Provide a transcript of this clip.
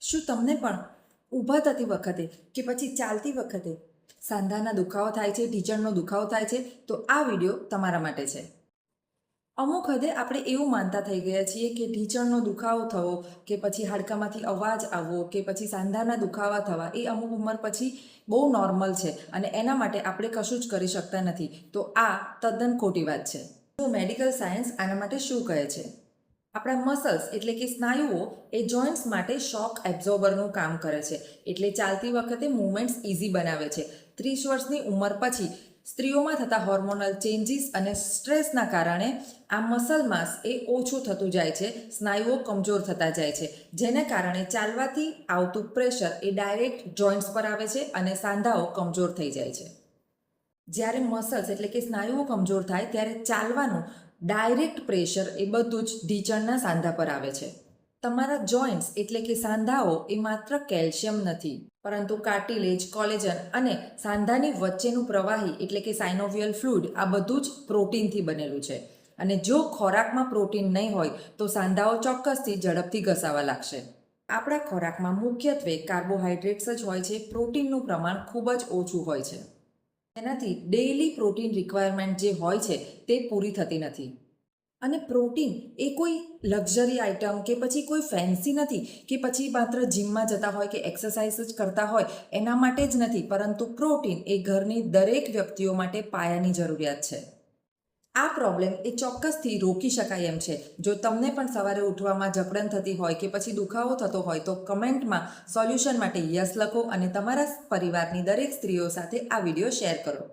શું તમને પણ ઊભા થતી વખતે કે પછી ચાલતી વખતે સાંધાના દુખાવો થાય છે, ઢીંચણનો દુખાવો થાય છે? તો આ વિડીયો તમારા માટે છે. અમુક હદે આપણે એવું માનતા થઈ ગયા છીએ કે ઢીંચણનો દુખાવો થવો કે પછી હાડકામાંથી અવાજ આવવો કે પછી સાંધાના દુખાવા થવા એ અમુક ઉંમર પછી બહુ નોર્મલ છે અને એના માટે આપણે કશું જ કરી શકતા નથી. તો આ તદ્દન ખોટી વાત છે. તો મેડિકલ સાયન્સ આના માટે શું કહે છે? આપણા મસલ્સ એટલે કે સ્નાયુઓ એ જોઈન્ટ્સ માટે શોક એબ્ઝોર્બરનું કામ કરે છે. એટલે ચાલતી વખતે મૂવમેન્ટ્સ ઇઝી બનાવે છે. 30 વર્ષની ઉંમર પછી સ્ત્રીઓમાં થતા હોર્મોનલ ચેન્જીસ અને સ્ટ્રેસના કારણે આ મસલ માસ એ ઓછું થતું જાય છે, સ્નાયુઓ કમજોર થતા જાય છે, જેને કારણે ચાલવાથી આવતું પ્રેશર એ ડાયરેક્ટ જોઈન્ટ્સ પર આવે છે અને સાંધાઓ કમજોર થઈ જાય છે. જ્યારે મસલ્સ એટલે કે સ્નાયુઓ કમજોર થાય ત્યારે ચાલવાનું ડાયરેક્ટ પ્રેશર એ બધું જ ઢીંચણના સાંધા પર આવે છે. તમારા જોઈન્ટ્સ એટલે કે સાંધાઓ એ માત્ર કેલ્શિયમ નથી, પરંતુ કાર્ટિલેજ, કોલેજન અને સાંધાની વચ્ચેનું પ્રવાહી એટલે કે સાઇનોવિયલ ફ્લુઇડ આ બધું જ પ્રોટીનથી બનેલું છે. અને જો ખોરાકમાં પ્રોટીન નહીં હોય તો સાંધાઓ ચોક્કસથી ઝડપથી ઘસાવા લાગશે. આપણા ખોરાકમાં મુખ્યત્વે કાર્બોહાઈડ્રેટ્સ જ હોય છે. પ્રોટીનનું પ્રમાણ ખૂબ જ ઓછું હોય છે. તેનાથી ડેઇલી પ્રોટીન રિક્વાયરમેન્ટ જે હોય છે તે પૂરી થતી નથી. અને પ્રોટીન એ કોઈ લક્ઝરી આઇટમ કે પછી કોઈ ફેન્સી નથી કે પછી માત્ર જિમમાં જતા હોય કે એક્સરસાઇઝ જ કરતા હોય એના માટે જ નથી, પરંતુ પ્રોટીન એ ઘરની દરેક વ્યક્તિઓ માટે પાયાની જરૂરિયાત છે. આ પ્રોબ્લેમ એ ચોક્કસથી રોકી શકાય એમ છે. જો તમને પણ સવારે ઉઠવામાં જકડન થતી હોય કે પછી દુખાવો થતો હોય તો કમેન્ટમાં સોલ્યુશન માટે યસ લખો અને તમારા પરિવારની દરેક સ્ત્રીઓ સાથે આ વિડીયો શેર કરો.